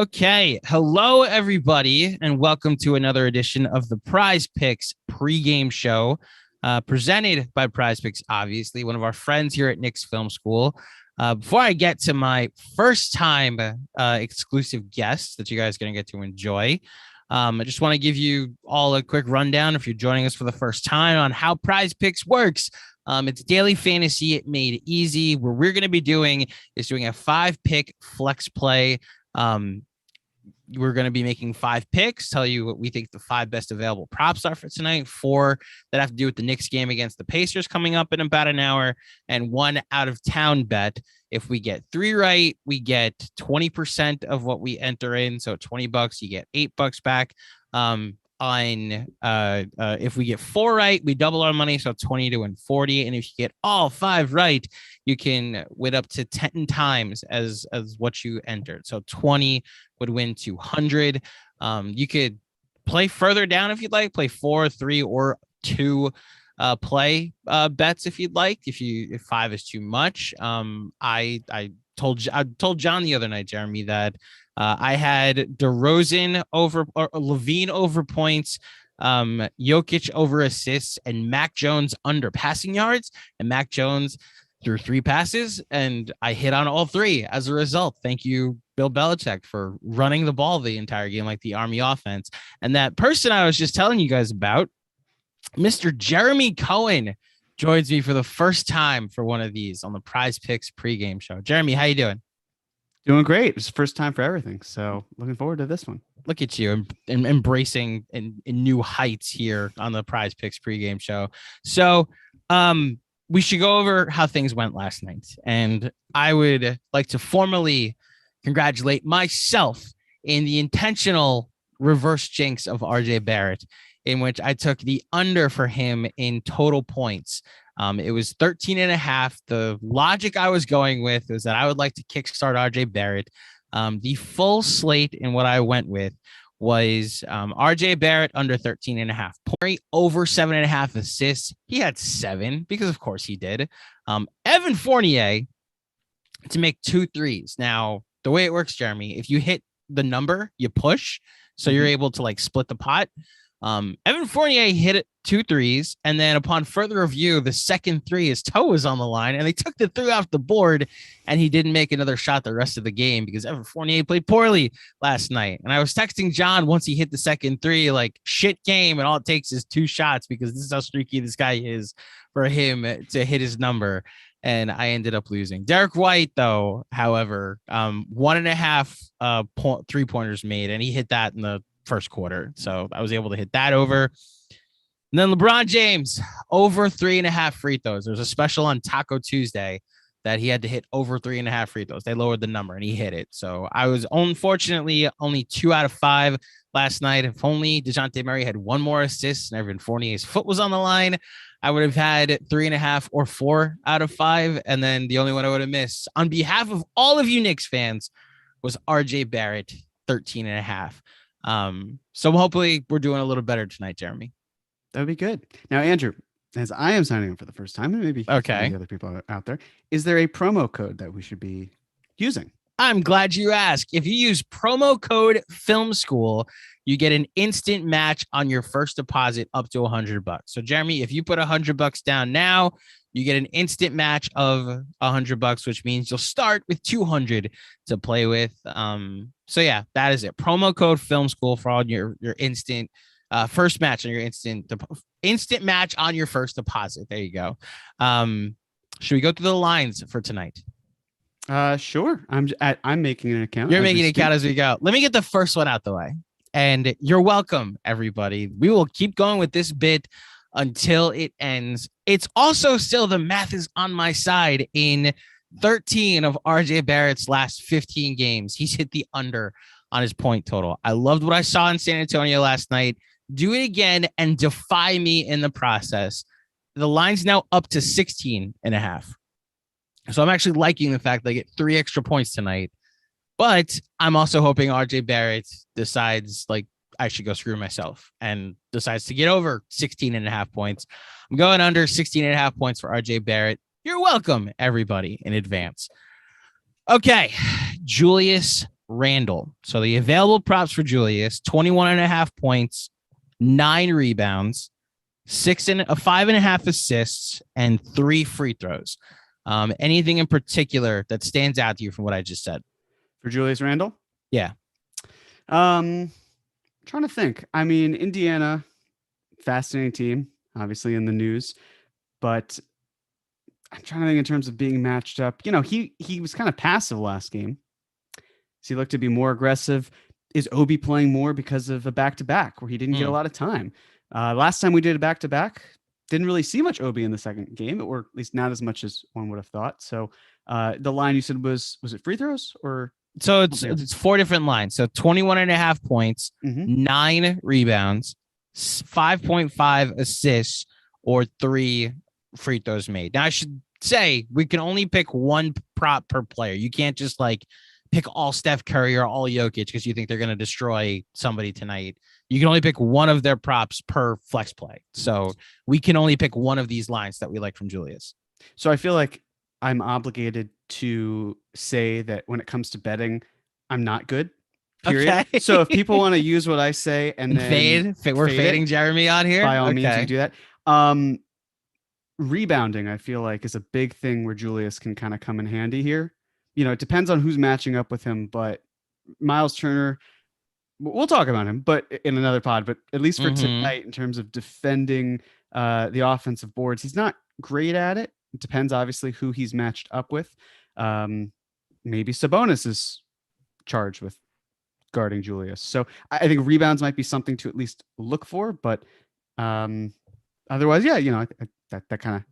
Okay. Hello, everybody, and welcome to another edition of the Prize Picks pregame show, presented by Prize Picks, obviously, one of our friends here at Knicks Film School. Before I get to my first time exclusive guest that you guys are going to get to enjoy, I just want to give you all a quick rundown if you're joining us for the first time on how Prize Picks works. It's daily fantasy made easy. What we're going to be doing is doing a 5-pick flex play. We're going to be making 5 picks, tell you what we think the 5 best available props are for tonight, 4 that have to do with the Knicks game against the Pacers coming up in about an hour, and 1 out of town bet. If we get 3 right, we get 20% of what we enter in. So $20, you get $8 back. If we get 4 right, we double our money, so 20 to win 40. And if you get all 5 right, you can win up to 10 times as what you entered. So 20 would win 200. You could play further down if you'd like, play 4, 3, or 2 play bets if you'd like. If 5 is too much, I told John the other night, Jeremy, that I had DeRozan over or Levine over points, Jokic over assists, and Mac Jones under passing yards. And Mac Jones threw 3 passes, and I hit on all 3 as a result. Thank you, Bill Belichick, for running the ball the entire game like the Army offense. And that person I was just telling you guys about, Mr. Jeremy Cohen, joins me for the first time for one of these on the Prize Picks pregame show. Jeremy, how you doing? Doing great. It's the first time for everything. So looking forward to this one. Look at you embracing in new heights here on the Prize Picks pregame show. So we should go over how things went last night. And I would like to formally congratulate myself in the intentional reverse jinx of RJ Barrett, in which I took the under for him in total points. It was 13.5. The logic I was going with was that I would like to kickstart RJ Barrett. The full slate in what I went with was RJ Barrett under 13.5. Point over 7.5 assists. He had 7 because of course he did. Evan Fournier to make 2 threes. Now, the way it works, Jeremy, if you hit the number, you push. So you're able to like split the pot. Evan Fournier hit 2 threes, and then upon further review, the second 3, his toe was on the line, and they took the 3 off the board, and he didn't make another shot the rest of the game because Evan Fournier played poorly last night. And I was texting John once he hit the second 3, like, shit game, and all it takes is 2 shots because this is how streaky this guy is for him to hit his number. And I ended up losing. Derek White, though, however, 1.5 3-pointers made, and he hit that in the first quarter. So I was able to hit that over. And then LeBron James over 3.5 free throws. There's a special on Taco Tuesday that he had to hit over 3.5 free throws. They lowered the number and he hit it. So I was unfortunately only 2 out of 5 last night. If only DeJounte Murray had 1 more assist and Evan Fournier's foot was on the line, I would have had 3.5 or 4 out of 5. And then the only one I would have missed on behalf of all of you Knicks fans was RJ Barrett, 13.5. So hopefully we're doing a little better tonight, Jeremy. That would be good. Now, Andrew, as I am signing up for the first time, and maybe the other people out there, is there a promo code that we should be using? I'm glad you asked. If you use promo code Film School, you get an instant match on your first deposit up to $100. So, Jeremy, if you put $100 down now, you get an instant match of $100, which means you'll start with $200 to play with. So yeah, that is it. Promo code Film School for all your instant first match on your instant match on your first deposit. There you go. Should we go through the lines for tonight? Sure. I'm making an account. You're making an account as we go. Let me get the first one out the way. And you're welcome, everybody. We will keep going with this bit until it ends. It's also still the math is on my side. In 13 of RJ Barrett's last 15 games, he's hit the under on his point total. I loved what I saw in San Antonio last night. Do it again and defy me in the process. The line's now up to 16.5. So I'm actually liking the fact that I get 3 extra points tonight. But I'm also hoping RJ Barrett decides like I should go screw myself and decides to get over 16.5 points. I'm going under 16.5 points for RJ Barrett. You're welcome, everybody, in advance. Okay, Julius Randle. So the available props for Julius, 21.5 points, 9 rebounds, 5.5 assists, and 3 free throws. Anything in particular that stands out to you from what I just said? For Julius Randle? Yeah. Trying to think. I mean, Indiana, fascinating team, obviously in the news, but I'm trying to think in terms of being matched up. You know, he was kind of passive last game. So he looked to be more aggressive. Is Obi playing more because of a back-to-back where he didn't get a lot of time? Last time we did a back-to-back, didn't really see much Obi in the second game, or at least not as much as one would have thought. So the line you said was it free throws or? So it's 4 different lines. So 21.5 points, 9 rebounds, 5.5 assists, or 3 free throws made. Now I should say we can only pick one prop per player. You can't just like pick all Steph Curry or all Jokic because you think they're going to destroy somebody tonight. You can only pick one of their props per flex play. So we can only pick one of these lines that we like from Julius. So I feel like I'm obligated to say that when it comes to betting, I'm not good. Period. Okay. So if people want to use what I say and then we're fading Jeremy on here. By all means, you can do that. Rebounding, I feel like, is a big thing where Julius can kind of come in handy here. You know, it depends on who's matching up with him, but Miles Turner, we'll talk about him, but in another pod, but at least for tonight, in terms of defending the offensive boards, he's not great at it. It depends, obviously, who he's matched up with. Maybe Sabonis is charged with guarding Julius. So I think rebounds might be something to at least look for, but otherwise, yeah, you know, that kind of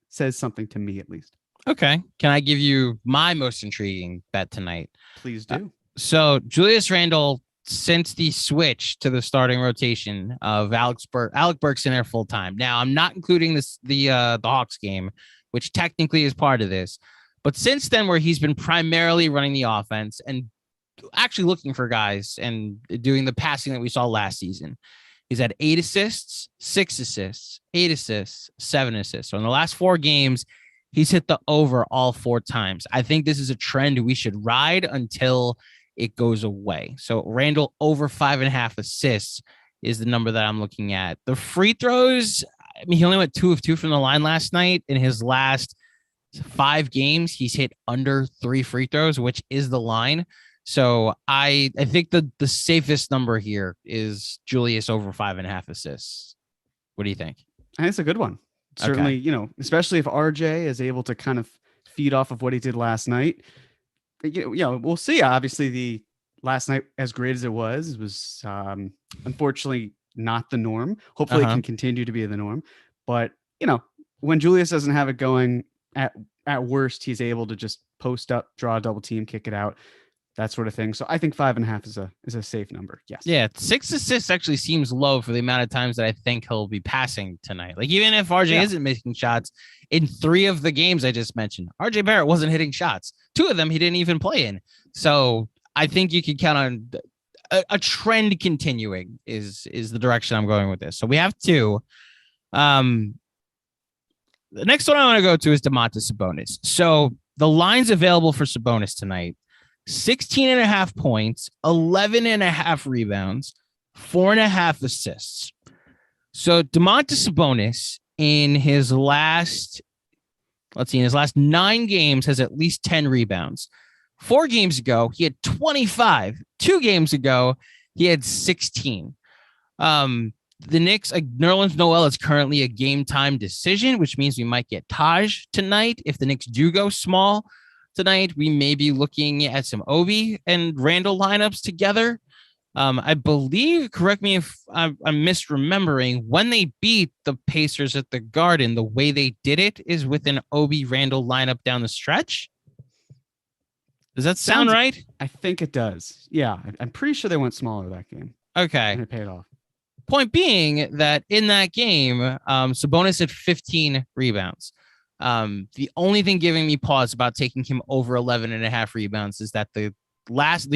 says something to me at least. Okay. Can I give you my most intriguing bet tonight? Please do. So Julius Randle, since the switch to the starting rotation of Alec Burks in there full time. Now I'm not including the Hawks game, which technically is part of this, but since then where he's been primarily running the offense and actually looking for guys and doing the passing that we saw last season, he's had 8 assists, 6 assists, 8 assists, 7 assists. So in the last 4 games, he's hit the over all 4 times. I think this is a trend we should ride until it goes away. So Randle over 5.5 assists is the number that I'm looking at. The free throws, I mean, he only went 2 of 2 from the line last night. In his last 5 games, he's hit under 3 free throws, which is the line. So I think the safest number here is Julius over 5.5 assists. What do you think? I think it's a good one. Certainly, you know, especially if RJ is able to kind of feed off of what he did last night. You know, we'll see. Obviously, the last night, as great as it was unfortunately not the norm. Hopefully, it can continue to be the norm. But, you know, when Julius doesn't have it going, at worst, he's able to just post up, draw a double team, kick it out, that sort of thing. So I think 5.5 is a safe number. Yes. Yeah. 6 assists actually seems low for the amount of times that I think he'll be passing tonight. Like even if RJ isn't making shots in 3 of the games I just mentioned, RJ Barrett wasn't hitting shots. 2 of them he didn't even play in. So I think you can count on a trend continuing is the direction I'm going with this. So we have 2. The next one I want to go to is Domantas Sabonis. So the lines available for Sabonis tonight: 16.5 points, 11.5 rebounds, 4.5 assists. So Domantas Sabonis in his last 9 games has at least 10 rebounds. 4 games ago, he had 25. 2 games ago, he had 16. The Knicks, Nerlens Noel is currently a game time decision, which means we might get Taj tonight. If the Knicks do go small tonight, we may be looking at some Obi and Randle lineups together. I believe, correct me if I'm misremembering, when they beat the Pacers at the Garden, the way they did it is with an Obi Randle lineup down the stretch. Does that sound right? I think it does. Yeah, I'm pretty sure they went smaller that game. Okay. And it paid off. Point being that in that game, Sabonis had 15 rebounds. The only thing giving me pause about taking him over 11.5 rebounds is that the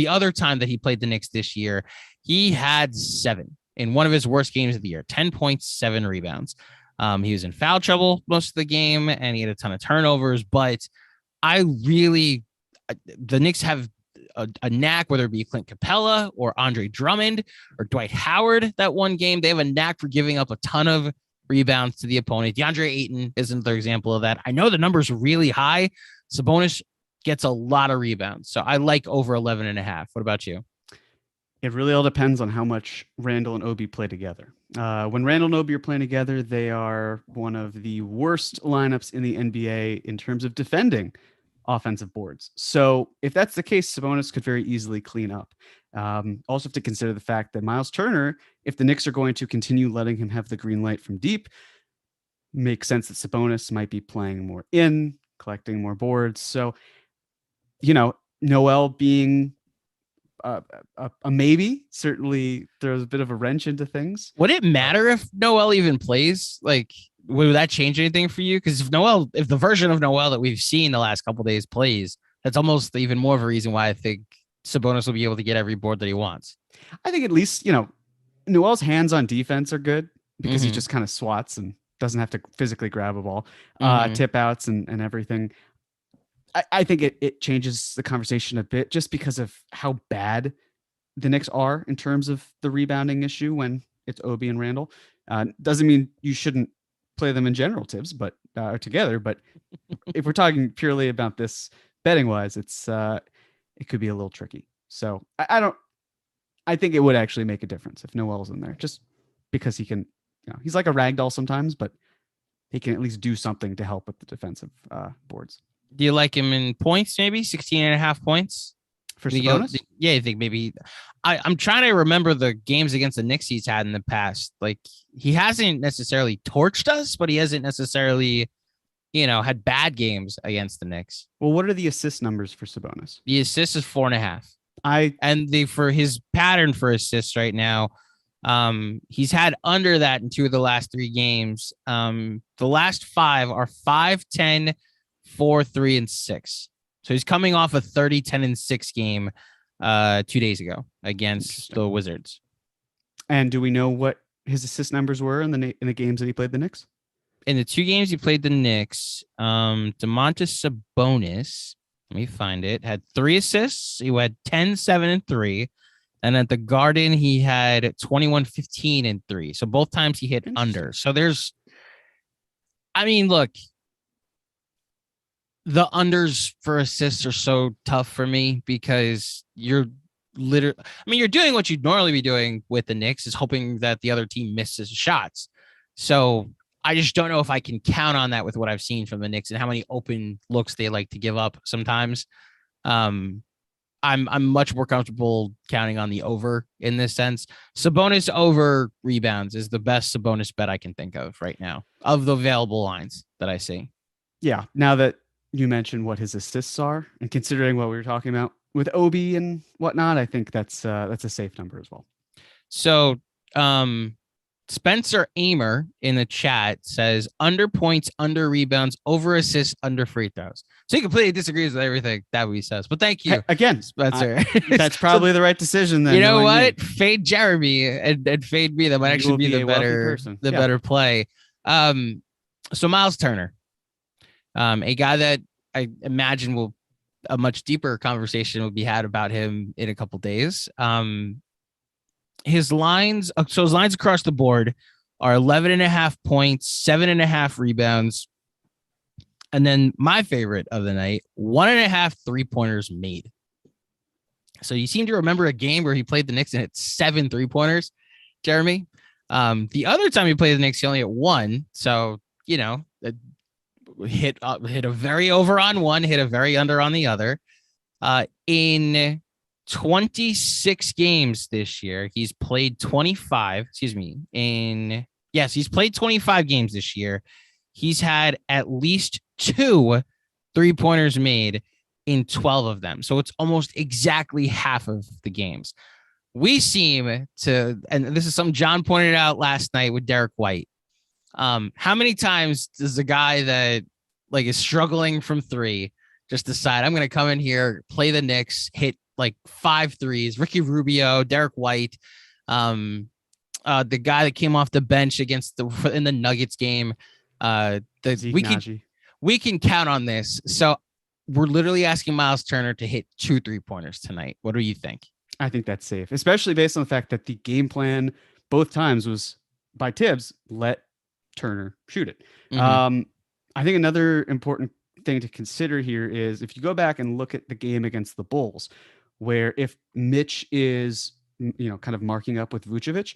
other time that he played the Knicks this year, he had 7 in one of his worst games of the year, 10 points, 7 rebounds. He was in foul trouble most of the game and he had a ton of turnovers, but the Knicks have a knack, whether it be Clint Capella or Andre Drummond or Dwight Howard. That one game, they have a knack for giving up a ton of rebounds to the opponent. DeAndre Ayton is another example of that. I know the number's really high. Sabonis gets a lot of rebounds, so I like over 11.5. What about you? It really all depends on how much Randle and Obi play together. When Randle and Obi are playing together, they are one of the worst lineups in the NBA in terms of defending offensive boards. So if that's the case, Sabonis could very easily clean up. Also have to consider the fact that Miles Turner, if the Knicks are going to continue letting him have the green light from deep, makes sense that Sabonis might be playing more in, collecting more boards. So, Noel being a maybe certainly throws a bit of a wrench into things. Would it matter if Noel even plays? Like, would that change anything for you? Because if the version of Noel that we've seen the last couple of days plays, that's almost even more of a reason why I think Sabonis will be able to get every board that he wants. I think at least, Noel's hands on defense are good because he just kind of swats and doesn't have to physically grab a ball, tip outs and everything. I think it changes the conversation a bit just because of how bad the Knicks are in terms of the rebounding issue when it's Obi and Randle. Doesn't mean you shouldn't play them in general, Tibbs, but together. But if we're talking purely about this betting wise, it could be a little tricky. So I think it would actually make a difference if Noel's in there, just because he can, he's like a ragdoll sometimes, but he can at least do something to help with the defensive boards. Do you like him in points, maybe 16.5 points? For Sabonis? Yeah, I think maybe. I'm trying to remember the games against the Knicks he's had in the past. Like, he hasn't necessarily torched us, but he hasn't necessarily, had bad games against the Knicks. Well, what are the assist numbers for Sabonis? The assist is 4.5. For his pattern for assists right now, he's had under that in 2 of the last 3 games. The last 5 are 5, 10, 4, 3, and 6. So he's coming off a 30, 10, and 6 game 2 days ago against the Wizards. And do we know what his assist numbers were in the games that he played the Knicks? In the 2 games he played the Knicks, Domantas Sabonis, let me find it, had 3 assists. He had 10, 7, and 3. And at the Garden, he had 21, 15, and 3. So both times he hit under. So look, the unders for assists are so tough for me because you're doing what you'd normally be doing with the Knicks, is hoping that the other team misses shots. So I just don't know if I can count on that with what I've seen from the Knicks and how many open looks they like to give up sometimes. I'm much more comfortable counting on the over in this sense. Sabonis over rebounds is the best Sabonis bet I can think of right now of the available lines that I see. Yeah. Now that you mentioned what his assists are, and considering what we were talking about with Obi and whatnot, I think that's a safe number as well. So, Spencer Amer in the chat says under points, under rebounds, over assists, under free throws. So he completely disagrees with everything that he says. But thank you again, Spencer. That's probably the right decision. Then you know what? Fade Jeremy and fade me. That might actually be the better play. So Miles Turner, a guy that I imagine a much deeper conversation will be had about him in a couple days. His lines across the board are 11.5 points, 7.5 rebounds. And then my favorite of the night, 1.5 3-pointers made. So you seem to remember a game where he played the Knicks and hit 7 3-pointers, Jeremy. The other time he played the Knicks, he only hit 1. So, hit a very over on one, hit a very under on the other. In 26 games this year, he's played 25. He's played 25 games this year. He's had at least 2 3-pointers made in 12 of them. So it's almost exactly half of the games. We seem to, and this is something John pointed out last night with Derek White. How many times does a guy that is struggling from 3 just decide, I'm going to come in here, play the Knicks, hit 5 threes? Ricky Rubio, Derek White, the guy that came off the bench in the Nuggets game. We can count on this. So we're literally asking Miles Turner to hit 2 3-pointers tonight. What do you think? I think that's safe, especially based on the fact that the game plan both times was by Tibbs, let Turner shoot it. Mm-hmm. I think another important thing to consider here is if you go back and look at the game against the Bulls, where if Mitch is, kind of marking up with Vucevic,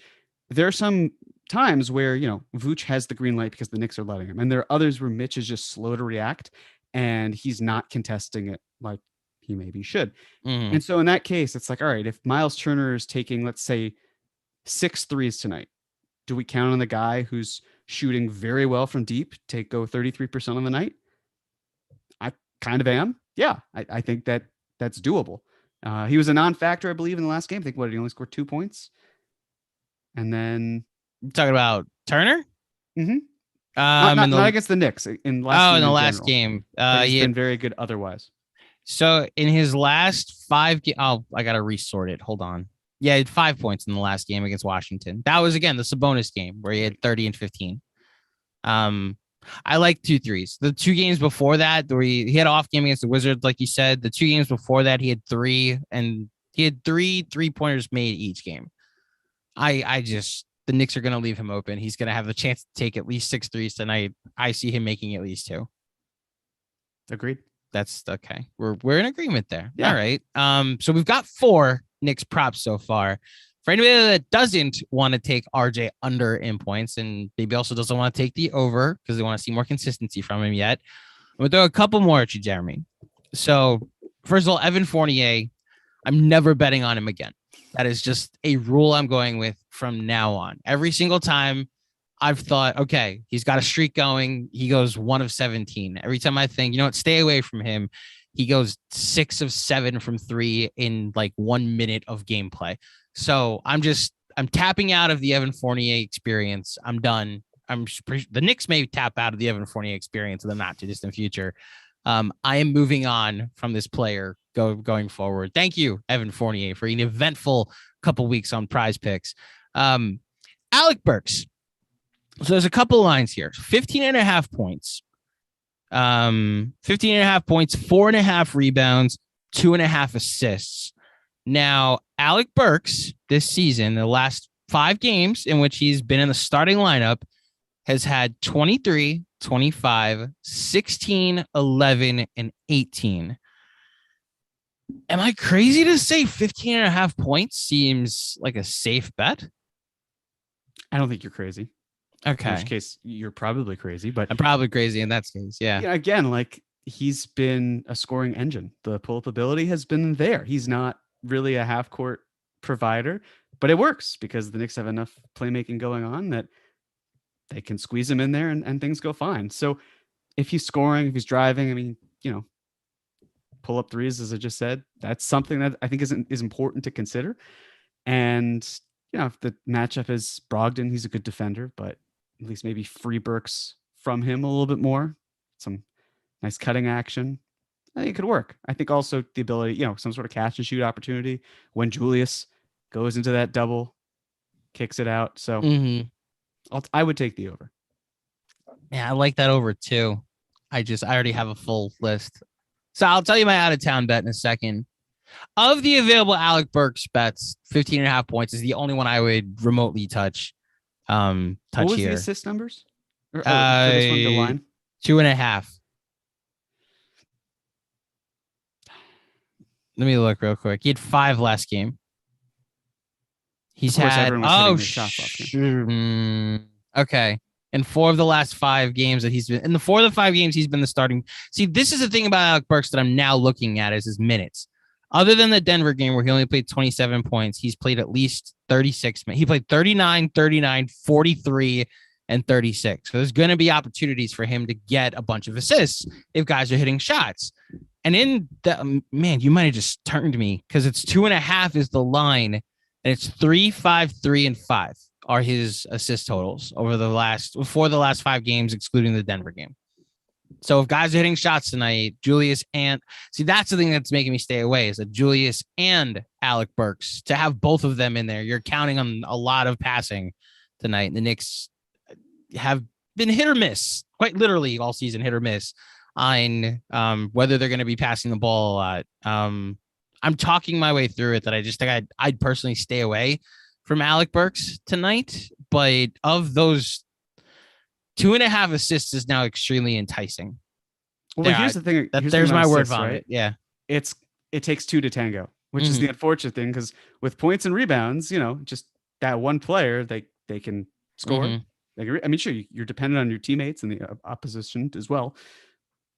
there are some times where, Vuce has the green light because the Knicks are letting him. And there are others where Mitch is just slow to react and he's not contesting it like he maybe should. Mm-hmm. And so in that case, it's like, all right, if Miles Turner is taking, let's say, 6 threes tonight, do we count on the guy who's shooting very well from deep to go 33% on the night? I kind of am. Yeah, I think that's doable. He was a non-factor, I believe, in the last game. I think he only scored 2 points. And then You're talking about Turner? Mm-hmm. Not against the Knicks. In the last game. He's been very good otherwise. So in his last 5 games, I got to resort it. Hold on. Yeah, he had 5 points in the last game against Washington. That was, again, the Sabonis game where he had 30 and 15. I like 2 threes. The 2 games before that, where he had an off game against the Wizards, like you said. The 2 games before that, he had 3, and he had 3 3-pointers made each game. The Knicks are going to leave him open. He's going to have the chance to take at least 6 threes tonight. I see him making at least 2. Agreed. That's okay. We're in agreement there. Yeah. All right. So we've got 4 Knicks props so far. For anybody that doesn't want to take RJ under in points and maybe also doesn't want to take the over because they want to see more consistency from him yet, I'm going to throw a couple more at you, Jeremy. So first of all, Evan Fournier, I'm never betting on him again. That is just a rule I'm going with from now on. Every single time I've thought, okay, he's got a streak going. He goes 1 of 17. Every time I think, stay away from him. He goes 6 of 7 from 3 in like 1 minute of gameplay. So I'm tapping out of the Evan Fournier experience. I'm done. The Knicks may tap out of the Evan Fournier experience in the not too distant future. I am moving on from this player going forward. Thank you, Evan Fournier, for an eventful couple weeks on Prize Picks. Alec Burks. So there's a couple of lines here. 15.5 points. 15.5 points, 4.5 rebounds, 2.5 assists. Now, Alec Burks this season, the last 5 games in which he's been in the starting lineup, has had 23, 25, 16, 11, and 18. Am I crazy to say 15.5 points seems like a safe bet? I don't think you're crazy. Okay. In which case, you're probably crazy, but I'm probably crazy in that case. Yeah. Again, like he's been a scoring engine. The pull-up ability has been there. He's not really a half-court provider, but it works because the Knicks have enough playmaking going on that they can squeeze him in there and things go fine. So if he's scoring, if he's driving, I mean, pull up threes, as I just said, that's something that I think is important to consider. And, if the matchup is Brogdon, he's a good defender, but at least maybe free Burks from him a little bit more. Some nice cutting action. I think it could work. I think also the ability, some sort of catch and shoot opportunity when Julius goes into that double, kicks it out. So I would take the over. Yeah, I like that over too. I already have a full list. So I'll tell you my out of town bet in a second. Of the available Alec Burks bets, 15.5 points is the only one I would remotely touch. What was the assist numbers? For this one, the line? 2.5. Let me look real quick. He had 5 last game. He's had okay. In 4 of the last 5 games that he's been in, the 4 of the 5 games he's been the starting. See, this is the thing about Alec Burks that I'm now looking at is his minutes. Other than the Denver game where he only played 27 points, he's played at least 36 minutes. He played 39, 39, 43, and 36. So there's going to be opportunities for him to get a bunch of assists if guys are hitting shots. And in the man, you might have just turned me because it's 2.5 is the line, and it's 3, 5, 3, and 5 are his assist totals for the last 5 games, excluding the Denver game. So if guys are hitting shots tonight, Julius and that's the thing that's making me stay away is that Julius and Alec Burks, to have both of them in there, you're counting on a lot of passing tonight. The Knicks have been hit or miss, quite literally all season, hit or miss on whether they're going to be passing the ball a lot. I'm talking my way through it that I just think I'd personally stay away from Alec Burks tonight. But of those, 2.5 assists is now extremely enticing. Well, here's the thing. There's my word vomit. Right? Yeah. It takes two to tango, which is the unfortunate thing, because with points and rebounds, just that one player, they can score. I mean, sure, you're dependent on your teammates and the opposition as well.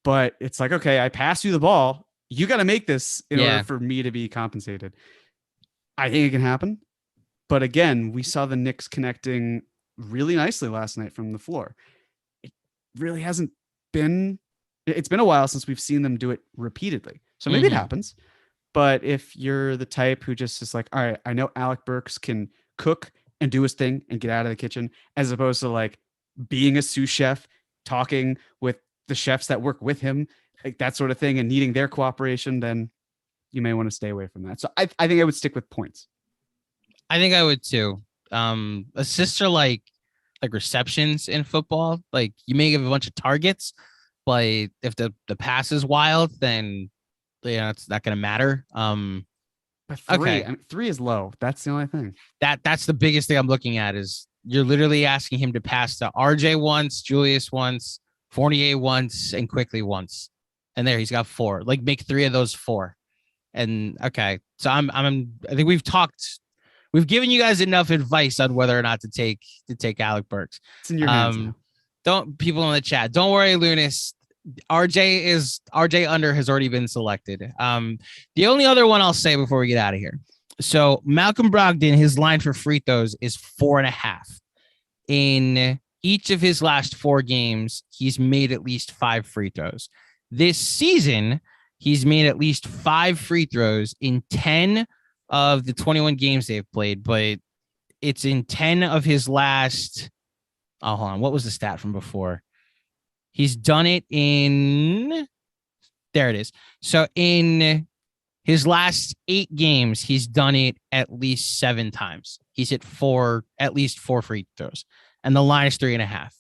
But it's like, okay, I pass you the ball. You got to make this in order for me to be compensated. I think it can happen. But again, we saw the Knicks connecting really nicely last night from the floor. It really hasn't been, it's been a while since we've seen them do it repeatedly. So maybe it happens. But if you're the type who just is like, all right, I know Alec Burks can cook and do his thing and get out of the kitchen, as opposed to like being a sous chef, talking with the chefs that work with him, like that sort of thing, and needing their cooperation, then you may want to stay away from that. So I think I would stick with points. I think I would too. Assists are like receptions in football. Like, you may give a bunch of targets, but if the pass is wild, then it's not going to matter. But three, three is low. That's the only thing. That's the biggest thing I'm looking at, is you're literally asking him to pass to RJ once, Julius once, Fournier once, and Quickly once. And there, he's got 4. Like, make 3 of those 4. And okay, so I think we've given you guys enough advice on whether or not to take Alec Burks. It's in your hands now. Don't, people in the chat, don't worry, Lunas. RJ under has already been selected. The only other one I'll say before we get out of here. So Malcolm Brogdon, his line for free throws is 4.5. In each of his last 4 games, he's made at least 5 free throws. This season, he's made at least 5 free throws in 10 of the 21 games they've played, but it's in 10 of his last. Oh, hold on. What was the stat from before? He's done it in. There it is. So in his last 8 games, he's done it at least 7 times. He's hit at least 4 free throws, and the line is 3.5.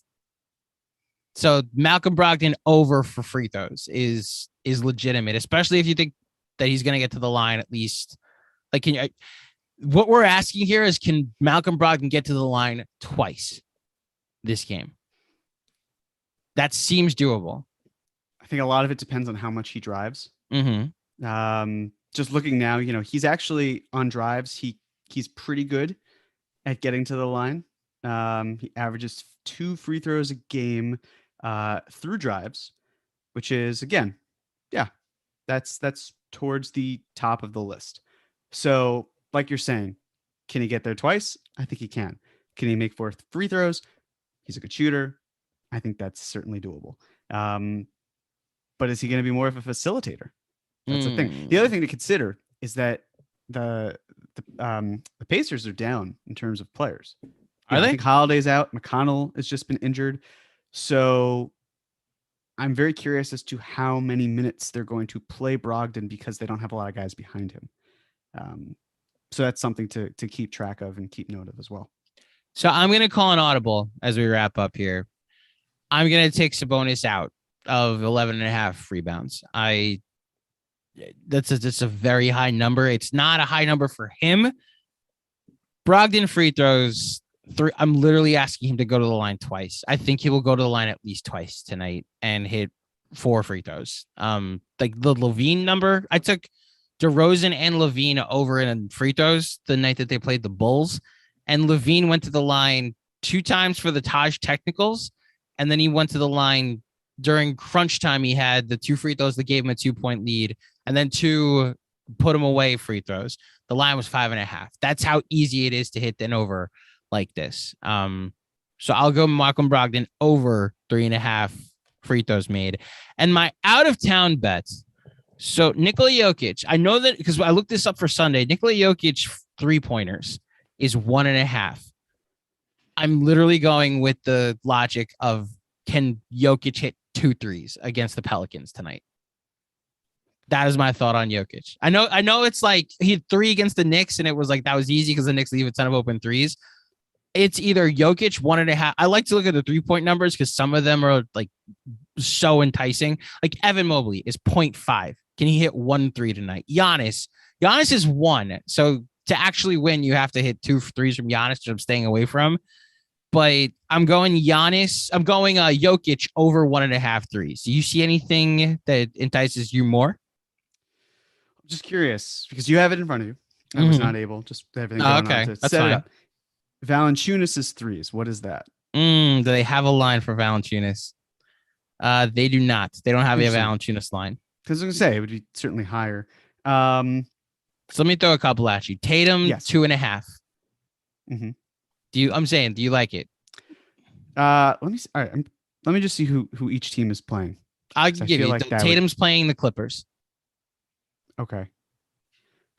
So Malcolm Brogdon over for free throws is legitimate, especially if you think that he's going to get to the line at least. Like, what we're asking here is, can Malcolm Brogdon get to the line twice this game? That seems doable. I think a lot of it depends on how much he drives. Just looking now, he's actually on drives. He's pretty good at getting to the line. He averages 2 free throws a game through drives, which is, again, that's towards the top of the list. So, like you're saying, can he get there twice? I think he can. Can he make 4 free throws? He's a good shooter. I think that's certainly doable. But is he going to be more of a facilitator? That's the thing. The other thing to consider is that the Pacers are down in terms of players. Are they? I think Holiday's out. McConnell has just been injured. So I'm very curious as to how many minutes they're going to play Brogdon, because they don't have a lot of guys behind him. So that's something to keep track of and keep note of as well. So I'm going to call an audible as we wrap up here. I'm going to take Sabonis out of 11.5 rebounds. That's a very high number. It's not a high number for him. Brogdon free throws 3. I'm literally asking him to go to the line twice. I think he will go to the line at least twice tonight and hit 4 free throws. Like the Levine number, I took DeRozan and Levine over in free throws the night that they played the Bulls, and Levine went to the line 2 times for the Taj technicals, and then he went to the line during crunch time. He had the 2 free throws that gave him a 2-point lead, and then 2 put him away free throws. The line was 5.5. That's how easy it is to hit an over like this. So I'll go Malcolm Brogdon over 3.5 free throws made. And my out of town bets. So Nikola Jokic, I know that because I looked this up for Sunday. Nikola Jokic 3-pointers is 1.5. I'm literally going with the logic of, can Jokic hit 2 threes against the Pelicans tonight? That is my thought on Jokic. I know it's like he had 3 against the Knicks, and it was like that was easy because the Knicks leave a ton of open threes. It's either Jokic 1.5. I like to look at the 3-point numbers because some of them are like so enticing. Like Evan Mobley is 0.5. Can he hit 1 3 tonight? Giannis is 1. So to actually win, you have to hit 2 threes from Giannis, which I'm staying away from. But I'm going Giannis. I'm going Jokic over 1.5 threes. Do you see anything that entices you more? I'm just curious because you have it in front of you. I was not able, just everything going on to that's set fine. it up. Valanciunas' threes. What is that? Do they have a line for Valanciunas? They do not. They don't have a Valanciunas line. Because I was going to say, it would be certainly higher. So let me throw a couple at you. Tatum, 2.5. Mm-hmm. Do you like it? Let me see. All right. Let me just see who each team is playing. I'll give you. Like Tatum's playing the Clippers. Okay.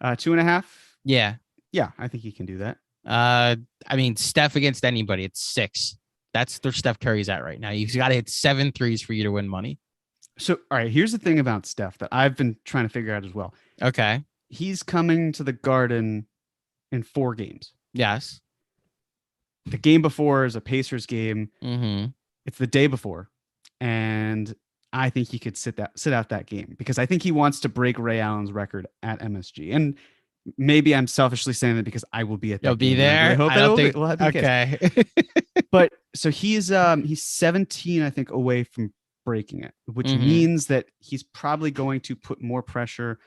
2.5. Yeah. Yeah, I think he can do that. I mean, Steph against anybody, it's 6. That's where Steph Curry's at right now. You've got to hit 7 threes for you to win money. So, all right, here's the thing about Steph that I've been trying to figure out as well. Okay. He's coming to the Garden in 4 games. Yes. The game before is a Pacers game. Mm-hmm. It's the day before. And I think he could sit out that game because I think he wants to break Ray Allen's record at MSG. And maybe I'm selfishly saying that because I will be at that. You'll be there. I hope we'll have okay. But so he's 17, I think, away from breaking it, which means that he's probably going to put more pressure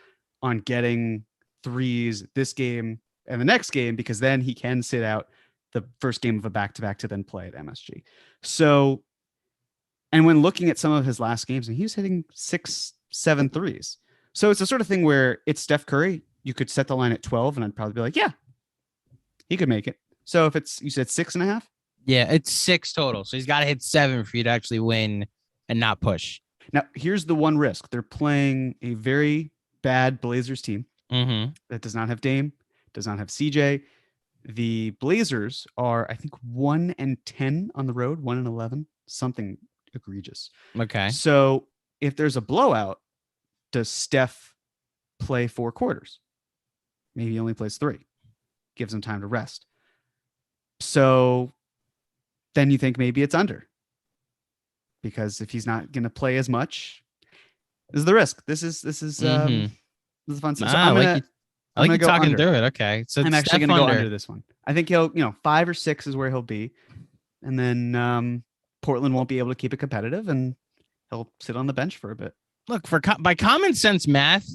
on getting threes this game and the next game, because then he can sit out the first game of a back-to-back to then play at MSG. So, and when looking at some of his last games, and he was hitting 6-7 threes. So it's the sort of thing where it's Steph Curry. You could set the line at 12 and I'd probably be like, yeah, he could make it. So if you said 6.5. Yeah, it's 6 total. So he's got to hit 7 for you to actually win and not push. Now, here's the one risk. They're playing a very bad Blazers team that does not have Dame, does not have CJ. The Blazers are, I think, 1-10 on the road, 1-11, something egregious. Okay. So if there's a blowout, does Steph play 4 quarters? Maybe he only plays 3. Gives him time to rest. So then you think maybe it's under. Because if he's not going to play as much, this is the risk. This is fun stuff. So I like you talking under. through it. Okay. So I'm actually going to go under this one. I think he'll, 5 or 6 is where he'll be. And then Portland won't be able to keep it competitive and he'll sit on the bench for a bit. Look, by common sense math,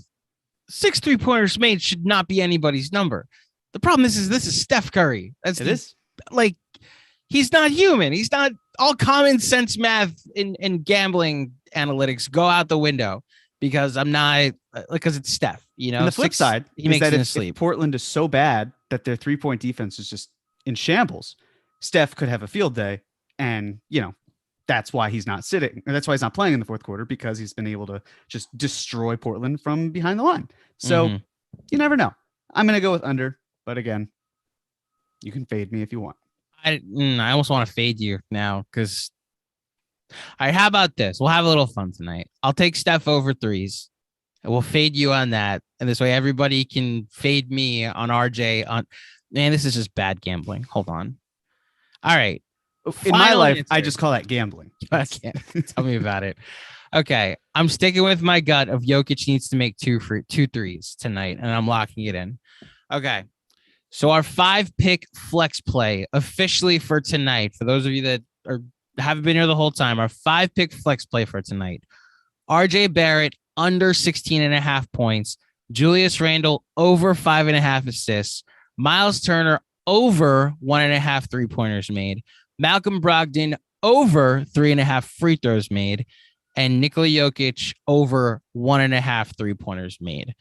6 3-pointers made should not be anybody's number. The problem is this is Steph Curry. Is like, he's not human. He's not. All common sense math in gambling analytics go out the window because I'm not, because it's Steph. And the flip side, he makes it in his sleep. If Portland is so bad that their 3-point defense is just in shambles, Steph could have a field day, and that's why he's not sitting. That's why he's not playing in the fourth quarter, because he's been able to just destroy Portland from behind the line. So you never know. I'm going to go with under, but again, you can fade me if you want. I almost want to fade you now because. All right, how about this? We'll have a little fun tonight. I'll take Steph over 3s. And we'll fade you on that, and this way everybody can fade me on RJ. Man, this is just bad gambling. Hold on. All right. In my life, I just call that gambling. Tell me about it. Okay, I'm sticking with my gut of Jokic needs to make 2 threes tonight, and I'm locking it in. Okay. So our 5-pick flex play officially for tonight, for those of you that haven't been here the whole time, our 5-pick flex play for tonight: RJ Barrett under 16.5 points, Julius Randle over 5.5 assists, Miles Turner over 1.5 3-pointers made, Malcolm Brogdon over 3.5 free throws made, and Nikola Jokic over 1.5 3-pointers made.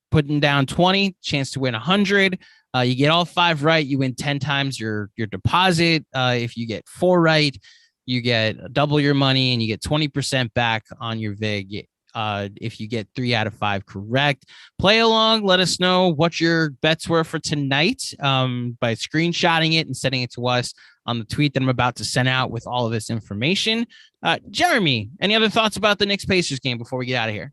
Putting down 20, chance to win 100. You get all 5 right, you win 10 times your deposit. If you get 4 right, you get double your money and you get 20% back on your VIG. If you get 3 out of 5 correct, play along. Let us know what your bets were for tonight by screenshotting it and sending it to us on the tweet that I'm about to send out with all of this information. Jeremy, any other thoughts about the Knicks Pacers game before we get out of here?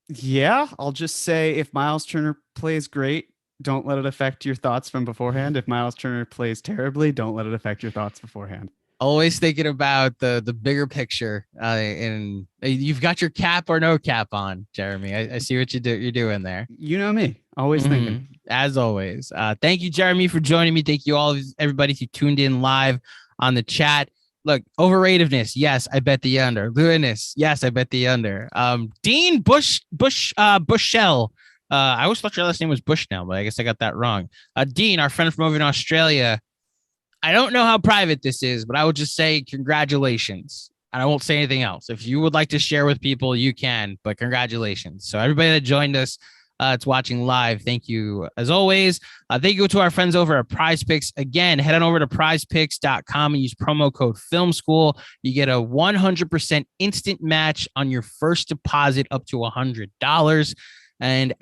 Yeah, I'll just say if Miles Turner plays great, don't let it affect your thoughts from beforehand. If Miles Turner plays terribly, don't let it affect your thoughts beforehand. Always thinking about the bigger picture. And you've got your cap or no cap on, Jeremy. I see what you're doing there. You know me, always thinking. As always. Thank you, Jeremy, for joining me. Thank you all, everybody who tuned in live on the chat. Look, overratedness, yes, I bet the under. Lewiness, yes, I bet the under. Dean Bushell. I always thought your last name was Bushnell, but I guess I got that wrong. Dean, our friend from over in Australia. I don't know how private this is, but I would just say congratulations. And I won't say anything else. If you would like to share with people, you can, but congratulations. So everybody that joined us, it's watching live. Thank you as always. Thank you to our friends over at PrizePicks. Again, head on over to prizepicks.com and use promo code Film School. You get a 100% instant match on your first deposit up to $100. And